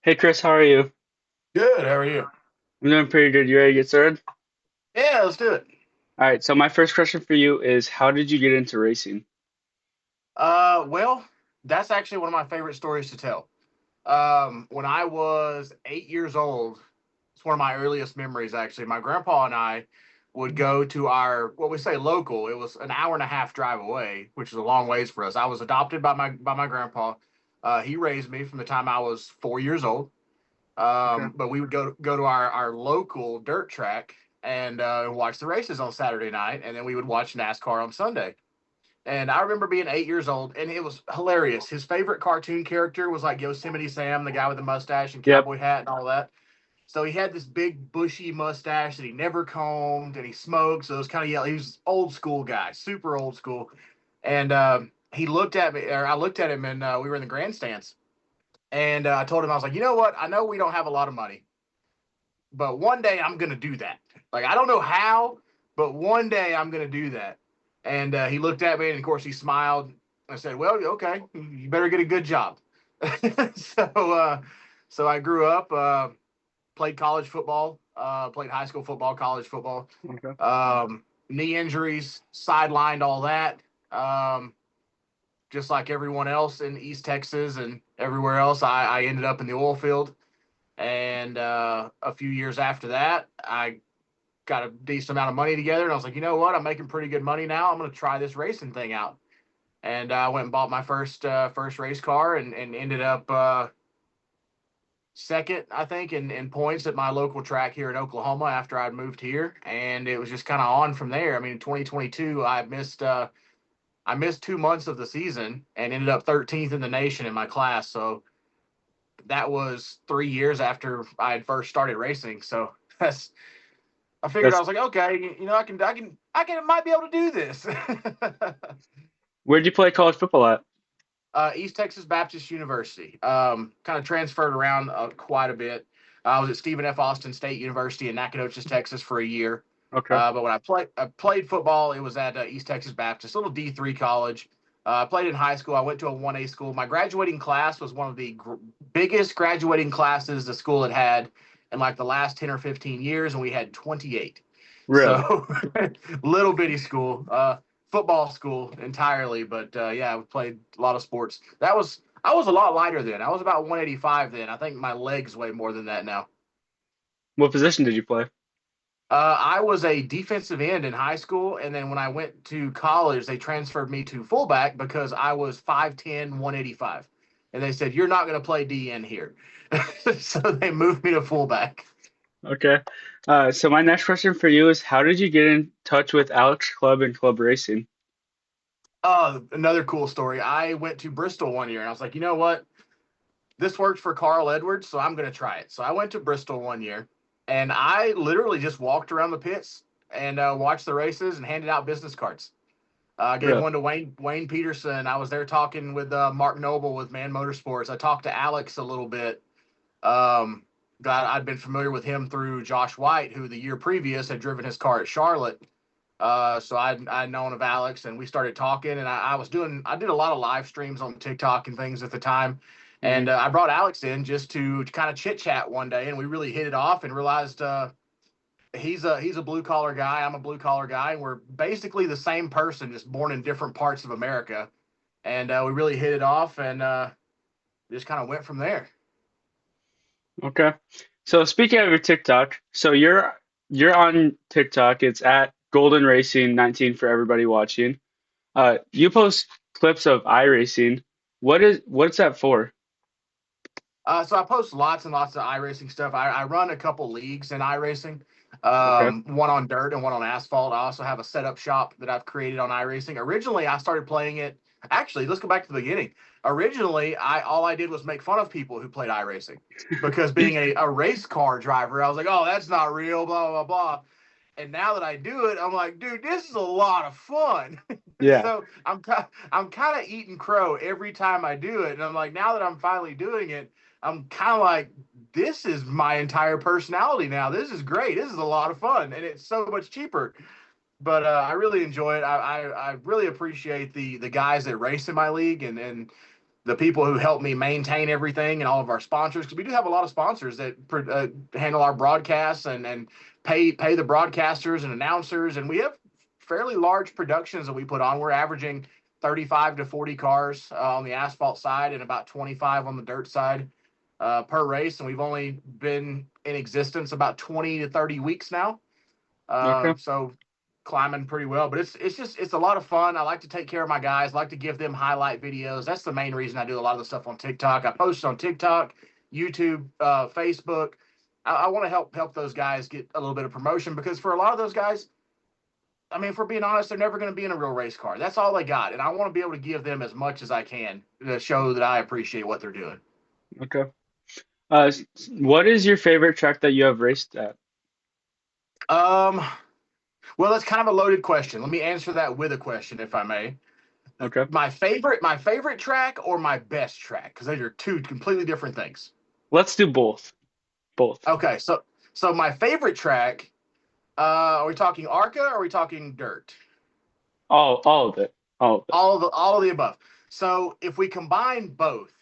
Hey Chris, how are you? Good. How are you? I'm doing pretty good. You ready to get started? Yeah, let's do it. All right, so my first question for you is how did you get into racing? Well, that's actually one of my favorite stories to tell. When I was 8 years old, it's one of my earliest memories. Actually, my grandpa and I would go to our what we say local. It was an hour and a half drive away, which is a long ways for us. I was adopted by my grandpa. He raised me from the time I was 4 years old. Okay. But we would go to our local dirt track and watch the races on Saturday night, and then we would watch NASCAR on Sunday. And I remember being 8 years old, and it was hilarious. His favorite cartoon character was like Yosemite Sam, the guy with the mustache and Yep. cowboy hat and all that. So he had this big bushy mustache that he never combed, and he smoked. So it was kind of yellow. He was old school guy, super old school. And he looked at me, or I looked at him, and we were in the grandstands. And I told him, I was like, you know what? I know we don't have a lot of money, but one day I'm gonna do that. Like I don't know how, but one day I'm gonna do that. And he looked at me, and of course he smiled. I said, "Well, okay, you better get a good job." so, so I grew up, played college football, played high school football, college football. Okay. Knee injuries, sidelined all that. Um, just like everyone else in East Texas and everywhere else, I ended up in the oil field. And a few years after that, I got a decent amount of money together, and I was like, you know what? I'm making pretty good money now. I'm going to try this racing thing out. And I went and bought my first race car, and ended up second, I think, in points at my local track here in Oklahoma after I'd moved here, and it was just kind of on from there. I mean, in 2022, I missed 2 months of the season and ended up 13th in the nation in my class. So that was 3 years after I had first started racing. So that's I figured I That's was like, okay, might be able to do this. Where'd you play college football at? East Texas Baptist University. Kind of transferred around quite a bit. I was at Stephen F. Austin State University in Nacogdoches, Texas, for a year. Okay. But when I played football, it was at East Texas Baptist, a little D3 college. I played in high school. I went to a 1A school. My graduating class was one of the biggest graduating classes the school had in like the last 10 or 15 years, and we had 28. Really? So little bitty school, football school entirely. But yeah, we played a lot of sports. I was a lot lighter then. I was about 185 then. I think my legs weigh more than that now. What position did you play? I was a defensive end in high school, and then when I went to college, they transferred me to fullback because I was 5'10", 185. And they said, you're not going to play DN here. So they moved me to fullback. Okay. So my next question for you is how did you get in touch with Alex Club and Club Racing? Another cool story. I went to Bristol one year, and I was like, you know what? This worked for Carl Edwards, so I'm going to try it. So I went to Bristol one year, and I literally just walked around the pits and watched the races and handed out business cards. I gave Really? one to Wayne Peterson. I was there talking with Mark Noble with Man Motorsports. I talked to Alex a little bit. Um, I'd been familiar with him through Josh White, who the year previous had driven his car at Charlotte. So I'd known of Alex, and we started talking. And I did a lot of live streams on TikTok and things at the time. Hmm. And I brought Alex in just to kind of chit chat one day, and we really hit it off and realized he's a blue collar guy. I'm a blue collar guy, and we're basically the same person, just born in different parts of America. And we really hit it off, and just kind of went from there. Okay. So speaking of your TikTok, so you're on TikTok. It's at Golden Racing 19 for everybody watching. You post clips of iRacing. What's that for? So I post lots and lots of iRacing stuff. I run a couple leagues in iRacing, Okay. one on dirt and one on asphalt. I also have a setup shop that I've created on iRacing. Originally, I started playing it. Actually, let's go back to the beginning. Originally, I all I did was make fun of people who played iRacing because being a race car driver, I was like, oh, that's not real, blah blah blah. And now that I do it, I'm like, dude, this is a lot of fun. Yeah. So I'm kind of eating crow every time I do it, and I'm like, now that I'm finally doing it, I'm kind of like, this is my entire personality now. This is great. This is a lot of fun, and it's so much cheaper. But I really enjoy it. I really appreciate the guys that race in my league, and the people who help me maintain everything and all of our sponsors, because we do have a lot of sponsors that handle our broadcasts and pay the broadcasters and announcers, and we have fairly large productions that we put on. We're averaging 35 to 40 cars on the asphalt side and about 25 on the dirt side per race, and we've only been in existence about 20 to 30 weeks now. Okay. So climbing pretty well, but it's a lot of fun. I like to take care of my guys, like to give them highlight videos. That's the main reason I do a lot of the stuff on TikTok. I post on TikTok, YouTube, Facebook. I want to help those guys get a little bit of promotion, because for a lot of those guys, I mean, if we're being honest, they're never going to be in a real race car. That's all they got, and I want to be able to give them as much as I can to show that I appreciate what they're doing. Okay. What is your favorite track that you have raced at? Um, well, that's kind of a loaded question. Let me answer that with a question, if I may. Okay. My favorite track or my best track, because those are two completely different things. Let's do both. Both. Okay, so my favorite track, are we talking Arca or are we talking dirt? All of it. All of it. All of the above. So if we combine both,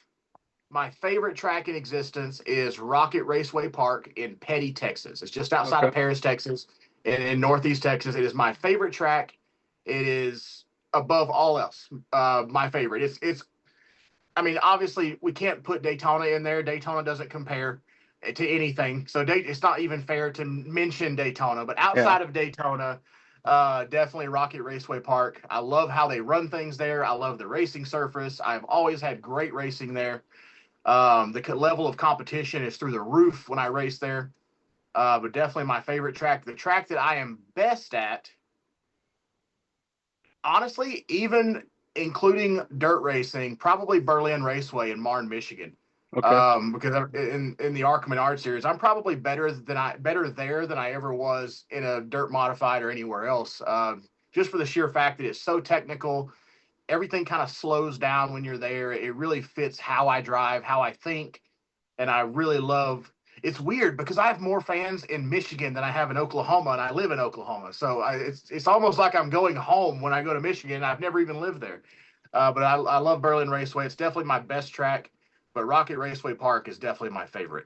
my favorite track in existence is Rocket Raceway Park in Petty, Texas. It's just outside of Okay. Paris, Texas, in Northeast Texas. It is my favorite track. It is above all else my favorite. It's I mean, obviously, we can't put Daytona in there. Daytona doesn't compare to anything. So it's not even fair to mention Daytona. But Yeah. outside of Daytona, definitely Rocket Raceway Park. I love how they run things there. I love the racing surface. I've always had great racing there. The level of competition is through the roof when I race there. But definitely my favorite track. The track that I am best at, honestly, even including dirt racing, probably Berlin Raceway in Marne, Michigan. Okay. Because in the Arca Art Series, I'm probably better there than I ever was in a dirt modified or anywhere else. Just for the sheer fact that it's so technical, everything kind of slows down when you're there. It really fits how I drive, how I think, and I really love. It's weird because I have more fans in Michigan than I have in Oklahoma, and I live in Oklahoma. So it's almost like I'm going home when I go to Michigan. I've never even lived there, but I love Berlin Raceway. It's definitely my best track, but Rocket Raceway Park is definitely my favorite.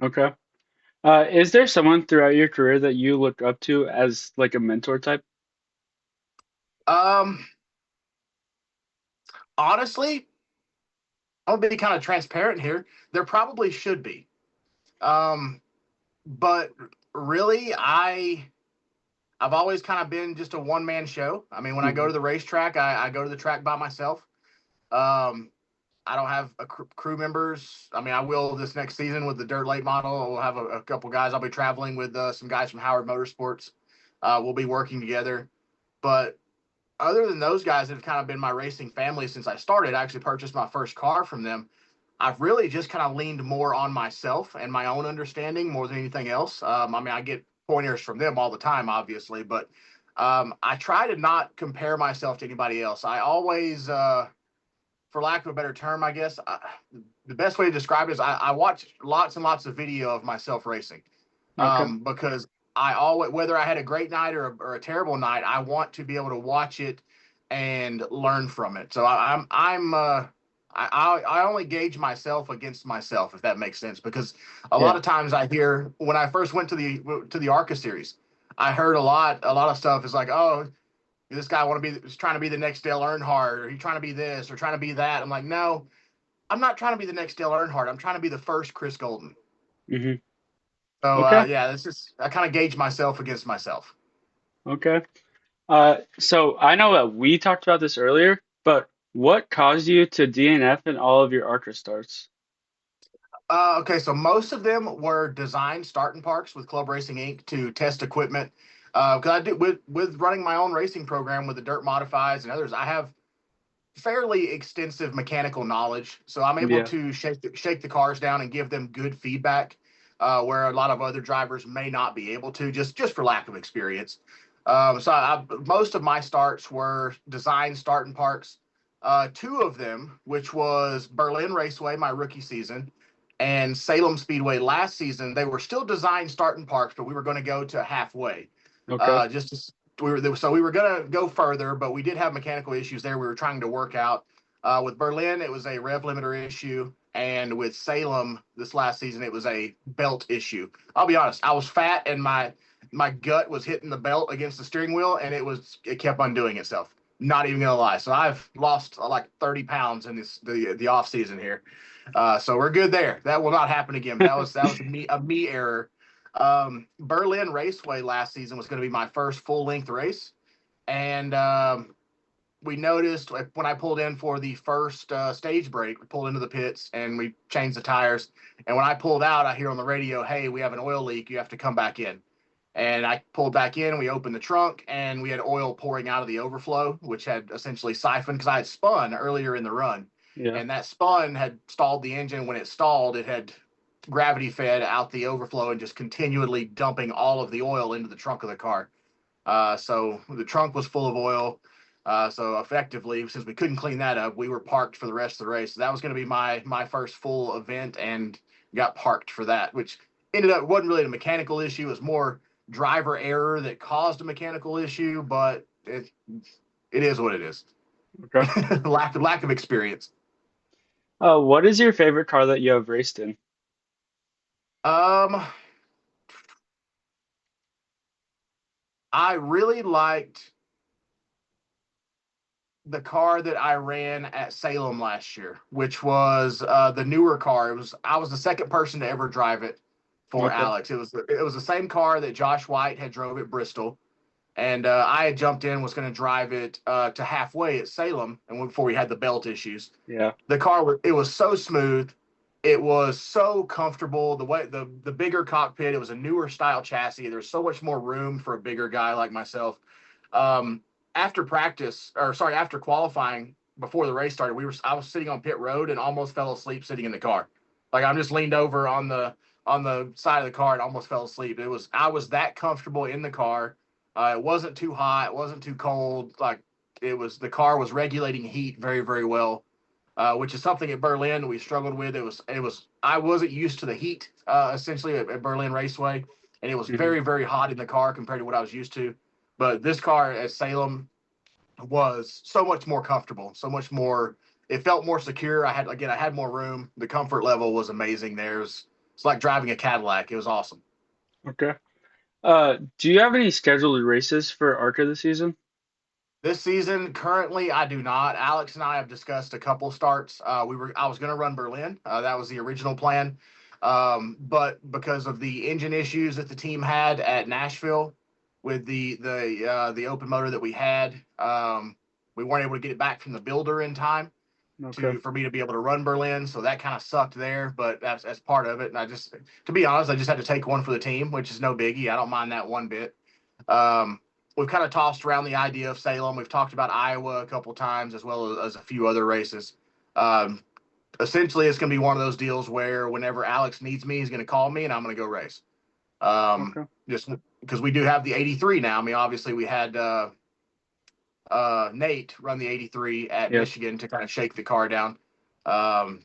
Okay. Is there someone throughout your career that you look up to as like a mentor type? Um, Honestly, I'm gonna be kind of transparent here. There probably should be, um, but really, I've always kind of been just a one man show. I mean, when I go Hmm. to the racetrack, I go to the track by myself. Um, I don't have crew members. I mean, I will this next season with the dirt late model. We'll have a couple guys. I'll be traveling with some guys from Howard Motorsports. We'll be working together. But other than those guys that have kind of been my racing family since I started, I actually purchased my first car from them. I've really just kind of leaned more on myself and my own understanding more than anything else. I mean, I get pointers from them all the time, obviously, but I try to not compare myself to anybody else. I always, for lack of a better term, I guess, the best way to describe it is I watch lots and lots of video of myself racing Okay. because I always, whether I had a great night or a terrible night, I want to be able to watch it and learn from it. So I only gauge myself against myself, if that makes sense, because a lot Yeah. of times I hear when I first went to the Arca series, I heard a lot of stuff is like, oh, this guy is trying to be the next Dale Earnhardt, or he's trying to be this or trying to be that. I'm like, no, I'm not trying to be the next Dale Earnhardt. I'm trying to be the first Chris Golden. Hmm. So Okay. yeah, this is I kind of gauge myself against myself. Okay. So I know that we talked about this earlier, but what caused you to DNF in all of your ARCA starts? Okay, so most of them were designed starting parks with Club Racing Inc. to test equipment. Because I do with running my own racing program with the dirt modifieds and others, I have fairly extensive mechanical knowledge, so I'm able Yeah. to shake the cars down and give them good feedback, where a lot of other drivers may not be able to, just for lack of experience. Most of my starts were design starting parks. Two of them, which was Berlin Raceway my rookie season, and Salem Speedway last season, they were still design starting parks, but we were going to go to halfway. Okay. Just to, we were so we were going to go further, but we did have mechanical issues there. We were trying to work out. With Berlin, it was a rev limiter issue, and with Salem this last season, it was a belt issue. I'll be honest, I was fat and my gut was hitting the belt against the steering wheel, and it kept undoing itself. Not even gonna lie. So I've lost like 30 pounds in the off season here. So we're good there. That will not happen again. But that was a me error. Berlin Raceway last season was going to be my first full length race, and we noticed like, when I pulled in for the first stage break, we pulled into the pits and we changed the tires. And when I pulled out, I hear on the radio, "Hey, we have an oil leak. You have to come back in." And I pulled back in. We opened the trunk, and we had oil pouring out of the overflow, which had essentially siphoned because I had spun earlier in the run, Yeah. and that spun had stalled the engine. When it stalled, it had gravity fed out the overflow and just continually dumping all of the oil into the trunk of the car. So the trunk was full of oil. So effectively, since we couldn't clean that up, we were parked for the rest of the race. So that was going to be my first full event, and got parked for that, which ended up wasn't really a mechanical issue. It was more driver error that caused a mechanical issue, but it is what it is. Okay. lack of experience. What is your favorite car that you have raced in? Um, I really liked the car that I ran at Salem last year, which was the newer car. I was the second person to ever drive it for Okay. Alex. It was the same car that Josh White had drove at Bristol, and I had jumped in, was going to drive it to halfway at Salem, and before we had the belt issues. Yeah. It was so smooth. It was so comfortable. The bigger cockpit, it was a newer style chassis. There's so much more room for a bigger guy like myself. Um, After practice, or sorry, after qualifying before the race started, I was sitting on pit road and almost fell asleep sitting in the car. Like I'm just leaned over on the side of the car and almost fell asleep. I was that comfortable in the car. It wasn't too hot, it wasn't too cold. Like the car was regulating heat very, very well, which is something at Berlin we struggled with. I wasn't used to the heat essentially at Berlin Raceway, and it was Hmm. very, very hot in the car compared to what I was used to. But this car at Salem was so much more comfortable, so much more. It felt more secure. I had more room. The comfort level was amazing. It's like driving a Cadillac. It was awesome. Okay. Do you have any scheduled races for Arca this season? This season, currently, I do not. Alex and I have discussed a couple starts. I was going to run Berlin. That was the original plan, but because of the engine issues that the team had at Nashville with the open motor that we had, we weren't able to get it back from the builder in time Okay. to for me to be able to run Berlin. So that kind of sucked there, but that's part of it. And to be honest, I just had to take one for the team, which is no biggie. I don't mind that one bit. Um, we've kind of tossed around the idea of Salem. We've talked about Iowa a couple times, as well as a few other races. Um, Essentially, it's going to be one of those deals where whenever Alex needs me, he's going to call me, and I'm going to go race. Okay. Just because we do have the 83 now. I mean, obviously, we had Nate run the 83 at Yep. Michigan to kind of shake the car down.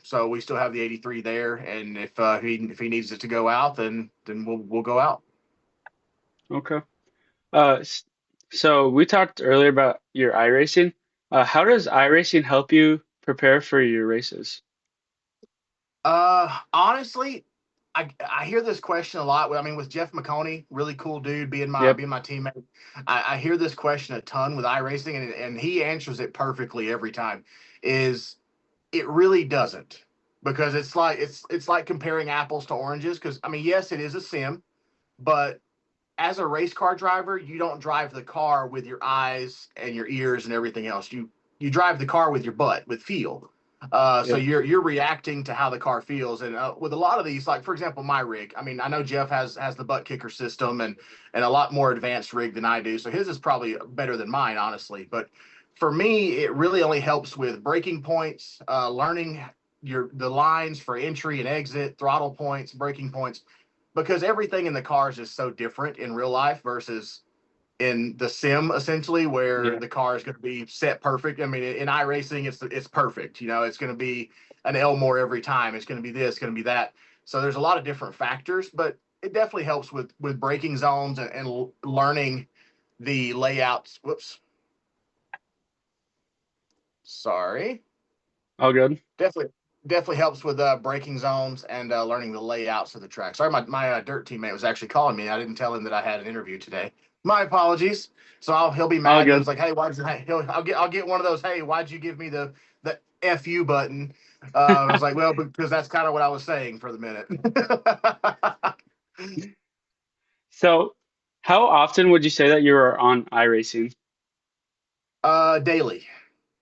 So we still have the 83 there, and if he needs it to go out, then we'll go out. Okay. S so we talked earlier about your iRacing. How does iRacing help you prepare for your races? Honestly, I hear this question a lot. I mean, with Jeff McConey, really cool dude, Yep. being my teammate. I hear this question a ton with iRacing, and he answers it perfectly every time. Is It really doesn't, because it's like comparing apples to oranges. Because I mean, yes, it is a sim, but as a race car driver, you don't drive the car with your eyes and your ears and everything else. You drive the car with your butt, with feel. So Yep. you're reacting to how the car feels, and with a lot of these, like for example, my rig. I mean, I know Jeff has the butt kicker system and a lot more advanced rig than I do, so his is probably better than mine, honestly. But for me, it really only helps with braking points, learning the lines for entry and exit, throttle points, braking points, because everything in the cars is so different in real life versus in the sim, essentially, where Yeah. the car is going to be set perfect. I mean, in iRacing, it's perfect. You know, it's going to be an Elmore every time. It's going to be this, going to be that. So there's a lot of different factors, but it definitely helps with braking zones and learning the layouts. Whoops, sorry. All good. Definitely, definitely helps with braking zones and learning the layouts of the track. Sorry, my dirt teammate was actually calling me. I didn't tell him that I had an interview today. My apologies. So he'll be All mad. He was good. like, "Hey, I'll get one of those. Hey, why'd you give me the FU button?" I was like, "Well, because that's kind of what I was saying for the minute." So, how often would you say that you are on iRacing? Daily.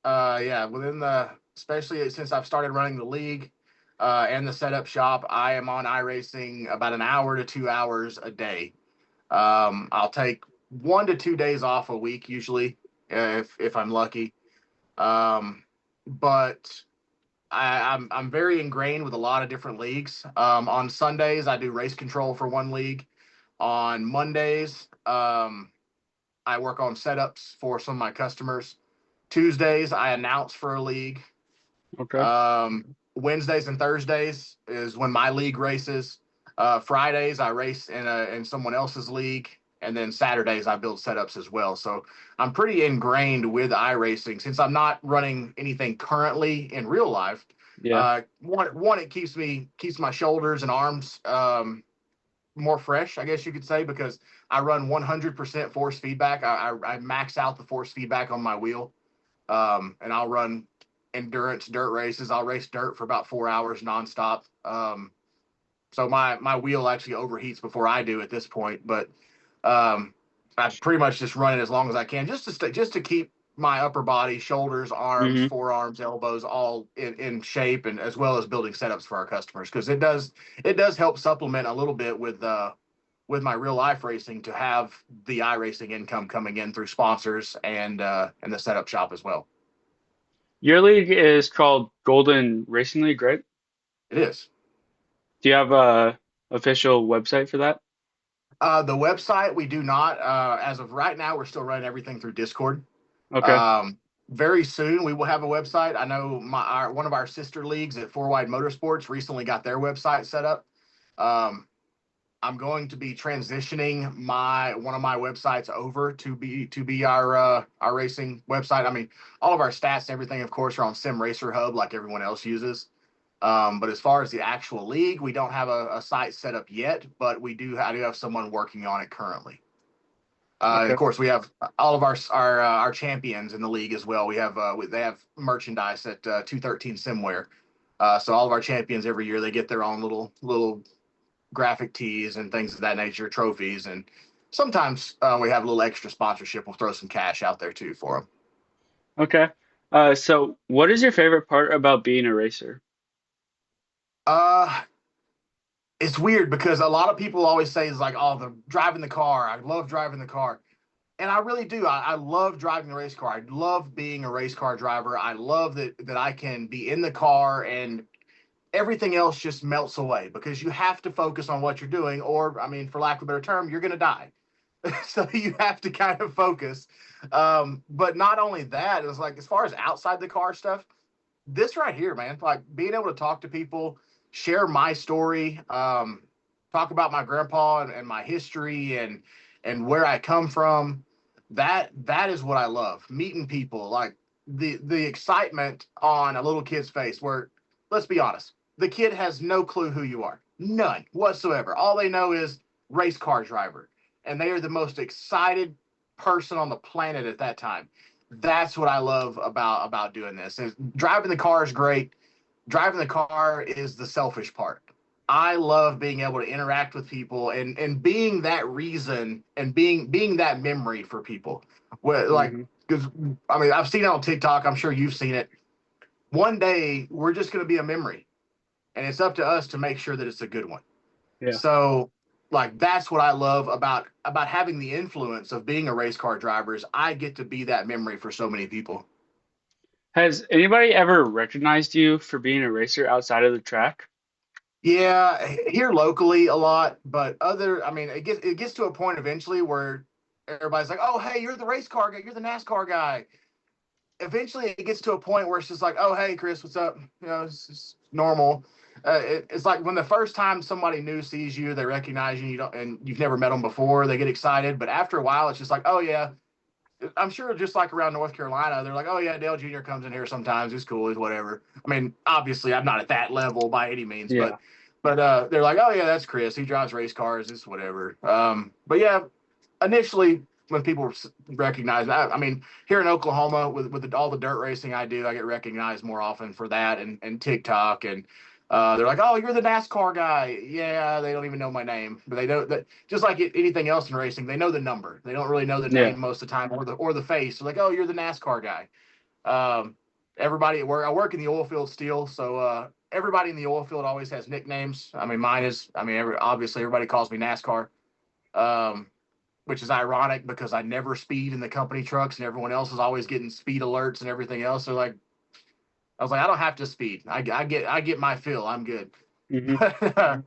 Yeah, within the especially since I've started running the league and the setup shop, I am on iRacing about an hour to 2 hours a day. I'll take 1 to 2 days off a week usually if I'm lucky. Um, but I'm very ingrained with a lot of different leagues. On Sundays, I do race control for one league. On Mondays, I work on setups for some of my customers. Tuesdays, I announce for a league. Okay. Wednesdays and Thursdays is when my league races. Fridays I race in someone else's league, and then Saturdays I build setups as well. So I'm pretty ingrained with iRacing since I'm not running anything currently in real life. Yeah. One it keeps my shoulders and arms more fresh, I guess you could say, because I run 100% force feedback. I max out the force feedback on my wheel, and I'll run endurance dirt races. I'll race dirt for about 4 hours nonstop. So my wheel actually overheats before I do at this point, but um, I pretty much just run it as long as I can, just to keep my upper body, shoulders, arms, Hmm. forearms, elbows, all in shape, and as well as building setups for our customers because it does help supplement a little bit with my real life racing to have the iRacing income coming in through sponsors and the setup shop as well. Your league is called Golden Racing League, right? It is. Do you have a official website for that? The website we do not. As of right now, we're still running everything through Discord. Okay. Um, very soon we will have a website. I know one of our sister leagues at Four Wide Motorsports recently got their website set up. Um, I'm going to be transitioning my one of my websites over to be our racing website. I mean, all of our stats and everything, of course, are on Sim Racer Hub like everyone else uses. But as far as the actual league, we don't have a site set up yet, but I do have someone working on it currently. Of Okay. course, we have all of our champions in the league as well. They have merchandise at 213 Simware. So all of our champions every year they get their own little graphic tees and things of that nature, trophies, and sometimes we have a little extra sponsorship. We'll throw some cash out there too for them. Okay. So what is your favorite part about being a racer? Uh, it's weird because a lot of people always say is like, oh, the driving the car. I love driving the car. And I really do. I love driving a race car. I love being a race car driver. I love that I can be in the car and everything else just melts away because you have to focus on what you're doing, or I mean, for lack of a better term, you're gonna die. So you have to kind of focus. But not only that, it was like as far as outside the car stuff, this right here, man, like being able to talk to people, share my story, talk about my grandpa and my history and where I come from. That is what I love. Meeting people, like the excitement on a little kid's face. Where, let's be honest, the kid has no clue who you are, none whatsoever. All they know is race car driver, and they are the most excited person on the planet at that time. That's what I love about doing this. Is driving the car is great. Driving the car is the selfish part. I love being able to interact with people and being that reason and being that memory for people. Where, like, Hmm. because I mean, I've seen it on TikTok. I'm sure you've seen it. One day we're just going to be a memory, and it's up to us to make sure that it's a good one. Yeah. So, like, that's what I love about having the influence of being a race car driver is I get to be that memory for so many people. Has anybody ever recognized you for being a racer outside of the track? Yeah, here locally a lot, but I mean, it gets to a point eventually where everybody's like, "Oh, hey, you're the race car guy, you're the NASCAR guy." Eventually, it gets to a point where it's just like, "Oh, hey, Chris, what's up?" It's just normal. It's like when the first time somebody new sees you, they recognize you, you don't, and you've never met them before, they get excited. But after a while, it's just like, "Oh yeah." I'm sure just like around North Carolina, they're like, oh yeah, Dale Jr. comes in here sometimes. He's cool. He's whatever. I mean, obviously, I'm not at that level by any means, Yeah. but they're like, oh yeah, that's Chris. He drives race cars. It's whatever. But yeah, initially when people recognize me, I mean, here in Oklahoma with all the dirt racing I do, I get recognized more often for that and TikTok and. They're like, oh, you're the NASCAR guy. Yeah, they don't even know my name, but they know that just like anything else in racing, they know the number. They don't really know the Yeah. name most of the time or the face. They're like, oh, you're the NASCAR guy. Everybody at work, I work in the oil field still, so everybody in the oil field always has nicknames. I mean, mine is, I mean, obviously everybody calls me NASCAR, um, which is ironic because I never speed in the company trucks, and everyone else is always getting speed alerts and everything else. So like, I was like, I don't have to speed. I get my fill. I'm good. Hmm.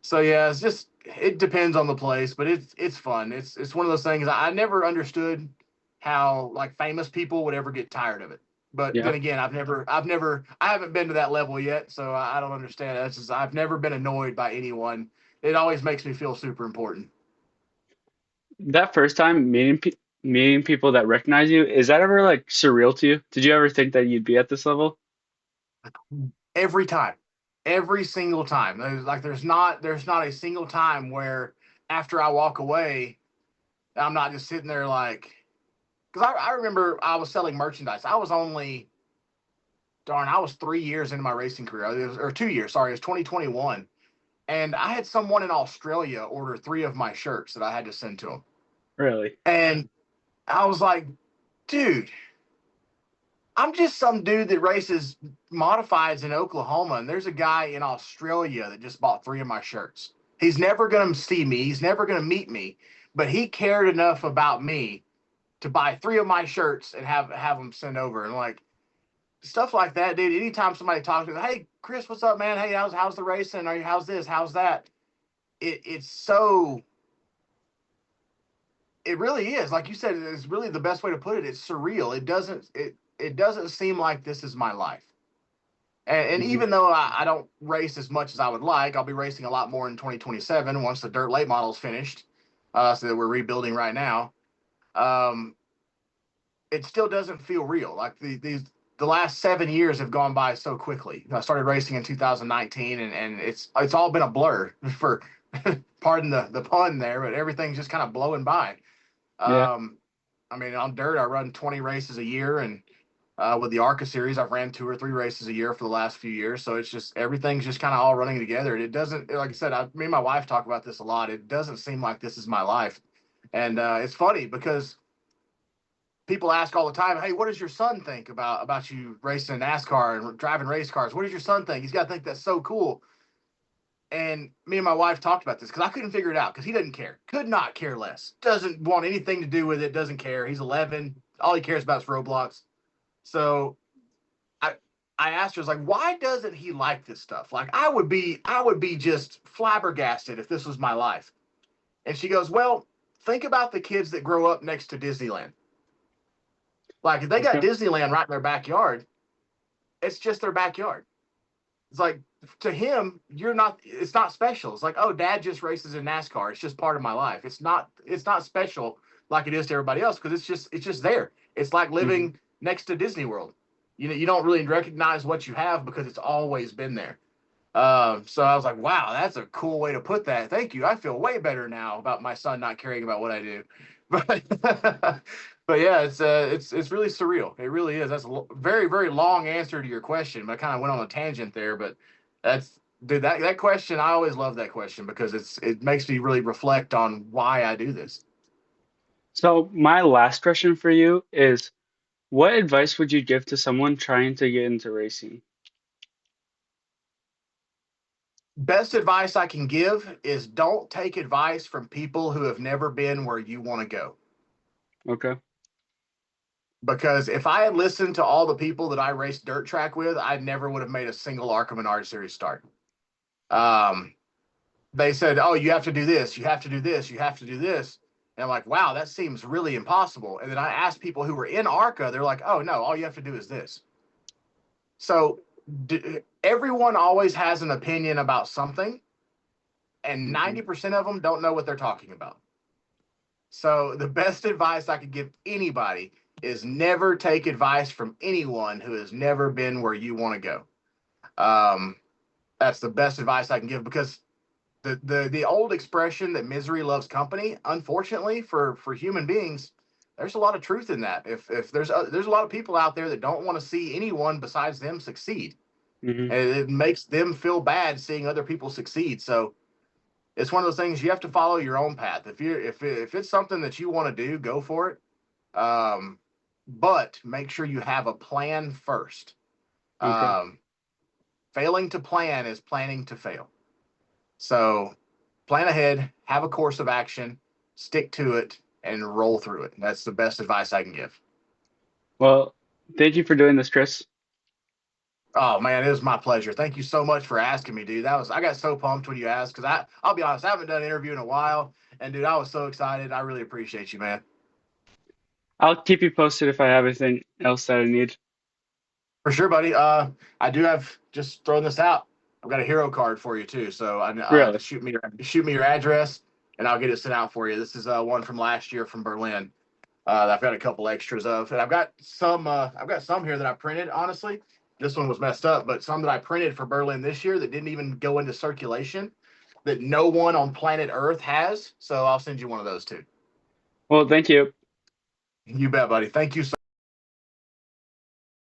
So yeah, it's just it depends on the place, but it's fun. It's one of those things I never understood how like famous people would ever get tired of it. But Yeah. then again, I haven't been to that level yet, so I don't understand it. It's just I've never been annoyed by anyone. It always makes me feel super important. That first time meeting people that recognize you, is that ever like surreal to you? Did you ever think that you'd be at this level? Every time, every single time. There's not a single time where after I walk away, I'm not just sitting there like because I remember I was selling merchandise. I was 3 years into my racing career, or 2 years, sorry, it was 2021. And I had someone in Australia order 3 of my shirts that I had to send to him. Really? And I was like, dude, I'm just some dude that races modifieds in Oklahoma. And there's a guy in Australia that just bought 3 of my shirts. He's never going to see me, he's never going to meet me, but he cared enough about me to buy 3 of my shirts and have them sent over. And like, stuff like that, dude. Anytime somebody talks to me, hey Chris, what's up, man? Hey, how's the racing? Or how's this? How's that? It's so it really is. Like you said, it's really the best way to put it. It's surreal. It doesn't seem like this is my life. And Hmm. even though I don't race as much as I would like, I'll be racing a lot more in 2027 once the dirt late model's finished. So that we're rebuilding right now. Um, it still doesn't feel real. Like the last 7 years have gone by so quickly. I started racing in 2019, and it's all been a blur for pardon the pun there, but everything's just kind of blowing by. Yeah. Um, I mean, on dirt, I run 20 races a year, and with the Arca series, I've ran 2 or 3 races a year for the last few years. So it's just everything's just kind of all running together. And it doesn't, like I said, me and my wife talk about this a lot. It doesn't seem like this is my life, and it's funny because people ask all the time, "Hey, what does your son think about you racing in NASCAR and driving race cars? What does your son think? He's got to think that's so cool." And me and my wife talked about this because I couldn't figure it out because he doesn't care, could not care less, doesn't want anything to do with it, doesn't care. He's 11, all he cares about is Roblox. So I I asked her, I was like, why doesn't he like this stuff? Like I would be just flabbergasted if this was my life. And she goes, well, think about the kids that grow up next to Disneyland. Like if they got Okay. Disneyland right in their backyard, it's just their backyard. It's like to him, it's not special. It's like, oh, dad just races in NASCAR. It's just part of my life. It's not special like it is to everybody else because it's just there. It's like Hmm. living next to Disney World. You don't really recognize what you have because it's always been there. So I was like, wow, that's a cool way to put that. Thank you. I feel way better now about my son not caring about what I do. But but yeah, it's really surreal. It really is. That's a very very long answer to your question, but I kind of went on a tangent there. But that's dude, that question, I always love that question because it makes me really reflect on why I do this. So my last question for you is, what advice would you give to someone trying to get into racing? Best advice I can give is don't take advice from people who have never been where you want to go. Okay. Because if I had listened to all the people that I raced dirt track with, I never would have made a single Arca Menard series start. Um, they said, "Oh, you have to do this, you have to do this, you have to do this," and I'm like, "Wow, that seems really impossible." And then I asked people who were in Arca, they're like, "Oh no, all you have to do is this." So everyone always has an opinion about something, and Hmm. 90% of them don't know what they're talking about. So the best advice I could give anybody is never take advice from anyone who has never been where you want to go. Um, that's the best advice I can give because the old expression that misery loves company, unfortunately for human beings, there's a lot of truth in that. If there's a lot of people out there that don't want to see anyone besides them succeed, Hmm. and it makes them feel bad seeing other people succeed. So it's one of those things you have to follow your own path. If it's something that you want to do, go for it. But make sure you have a plan first. Okay. Um, Failing to plan is planning to fail. So plan ahead, have a course of action, stick to it, and roll through it. That's the best advice I can give. Well, thank you for doing this, Chris. Oh man, it was my pleasure. Thank you so much for asking me, dude. I got so pumped when you asked because I'll be honest, I haven't done an interview in a while, and dude, I was so excited. I really appreciate you, man. I'll keep you posted if I have anything else that I need. For sure, buddy. I do have just throwing this out. I've got a hero card for you too. So Really? just shoot me your address, and I'll get it sent out for you. This is one from last year from Berlin. I've got a couple extras of, and I've got some here that I printed. Honestly, this one was messed up, but some that I printed for Berlin this year that didn't even go into circulation, that no one on planet Earth has. So I'll send you one of those too. Well, thank you. You bet, buddy. Thank you so